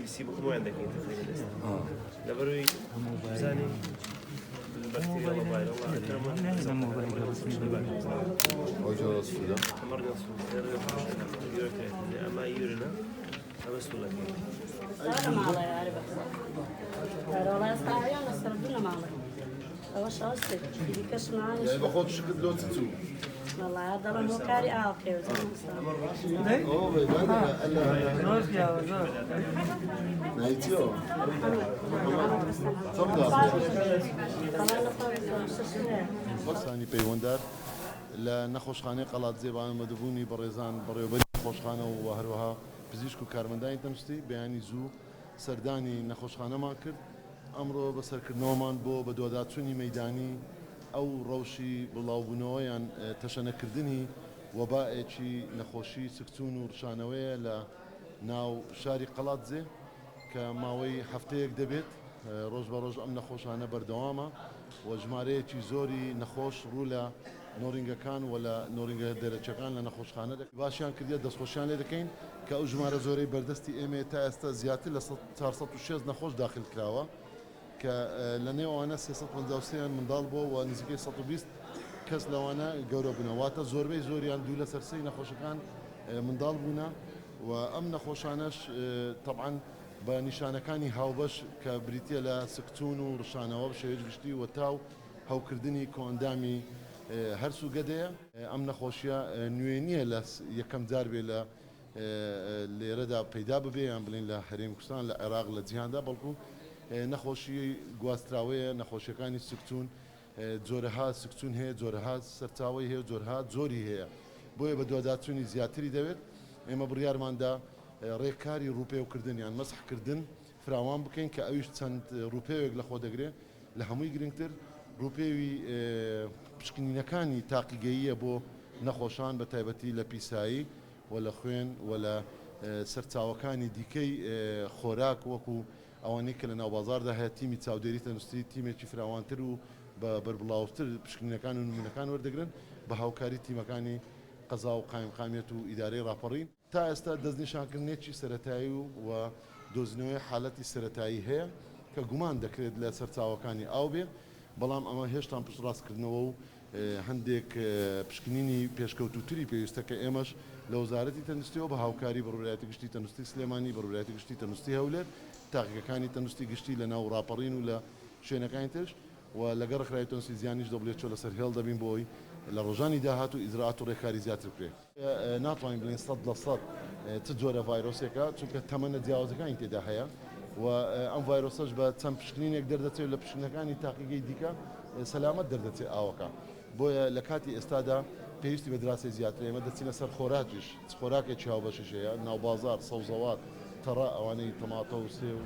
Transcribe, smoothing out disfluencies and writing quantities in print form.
BBC بكم وين عندك تقريبا لبروي زاني البكتيريا موبايل والله وجه السوداء مرنا السوداء أما يورنا بس ولا أنا ما علي عارف والله استعيا نستردنا ما علي أول شيء أصدق يكش معنا يعني باخذ شكل لو تتسو والله هذا مو كاري أوكي اوه بيبان نوز يا وزار نايتيو تفضل بەسانی پەیوەنددار لە نەخۆشخانەی قەڵات زێبان مەدەبوونی بەڕێزان بەڕێوەبەری نەخۆشخانە و هەروەها پزیشک و کارمەندانی تەندروستی بەیانی زوو سەردانی نەخۆشخانەمان کرد ئەمڕۆ بەسەرکردنەوەمان بۆ بە دوواداچوونی مەیدانی ئەو ڕەوشی بڵاوبوونەوەیان تەشەنەکردنی وەبائێکی نەخۆشی سکچون و ڕشانەوەیە لە ناو شاری قەڵاتزێ کە ماوەی هەفتەیەک دەبێت ڕۆژ بە ڕۆژ ئەم نەخۆشانە بەردەوامە و ژمارەیەکی زۆری نەخۆش ڕوو لە نۆرینگەکان و لە نۆرینگە دەرەچەکان لە نەخۆشخانە باشیان کردێت دەستخۆشیان لێ دەکەین کە ئەو ژمارە زۆرەی بەردەستی ئێمە تا ئێستا زیاتر لە 406 نەخۆش داخل کراوە کە لە نێوانە 353یان منداڵ بۆ و نزیکەی 120 کەس لەوانە گەورە بوونەواتە زۆربەی زۆریان دوو لە سەرسەی نەخۆشەکان منداڵ بوونە و ئەم نەخۆشانەش طبعاً بە نیشانەکانی هاوبەش کە بریتە لە سکچون و ڕشانەوە بشێوێت گشتی و تاو هەوکردنی کۆندامی هەر سوگەدەیە ئەم نەخۆشیە نوێ نییە لە یەکەم جار بێ لە لێرەدا پەیدا ببێ یان بڵین لە هەرێمی کوردستان لە عێراق لە جیهاندا بەڵکو نەخۆشی گواستراوەیە نەخۆشیەکانی سکچون جۆرەها سکچون هەیە جۆرەها سەرچاوی هەیە جۆرەها جۆری هەیە بۆیە بە دوواداچوونی زیاتری دەوێت ئێمە بڕیارماندا ڕێککاری ڕوپێوکردن یان مەسحکردن فراوان بکەین کە ئەویش چەند ڕوپێوێک لە خۆ دەگرێت لە هەمووی گرنگتر ڕوپێوی پشکنینەکانی تاقیگەییە بۆ نەخۆشان بە تایبەتی لە پیسایی و لە خوێن و لە سەرچاوەکانی دیکەی خۆراک وەکو ئەوانەی کە لە ناوبازاردا هەیە تیمی چاودێری تەندروستی تیمێکی فراوانتر و بە بەربڵاوتر پشکنینەکان و نمونەکان وەردەگرن بە هاوکاری تیمەکانی قەزا و قایمقامیەت و ئیدارەی ڕاپەڕین تا ئێستا دەستنیشانکردنێکی سەرەتایی و دۆزینەوەی حالەتی سەرەتایی هەیە کە گومان دەکرێت لە سەرچاوەکانی ئاو بێ بەڵام ئەمە هێشتا پشتڕاستکردنەوە و هەندێک پشکنینی پێشکەوتوتری پێویستە کە ئێمەش لە وزارەتی تەندروستیەوە بە هاوکاری بەڕوورایەتی گشتی تەندروستی سلێمانی بەڕوورایەتی گشتی تەندروستی هەولێر تاقیەکانی تەندروستی گشتی لە ناو ڕاپەڕین و لە شوێنەکانی ترش و لەگەڕ ڕێکخراوی تەندروستی زیانیش دەبڵێت لەسەر هێڵ دەبین بۆی لە ڕۆژانی داهات و ئیزراعات و ڕێکخاری زیاتر بکرێت ناتوانین بڵین 100% چ جۆرە ڤایرۆسێکە چونکە تەمەنە جیاوازەکانی تێدا هەیە و ئەم ڤایرۆسەش بە چەند پشکنینێک دەردەچێت لە پشکنەکانی تاقیگەی دیکە سەلامەت دەردەچێت ئاوەکە بۆیە لە کاتی ئێستادا پێویستی بە دراسی زیاتر ئێمە دەچینە سەر خۆراکیش خۆراکێکی هاوبەشش هەیە ناوبازار سەوزەوات تەڕە ئەوانەی تەماتە و سێ و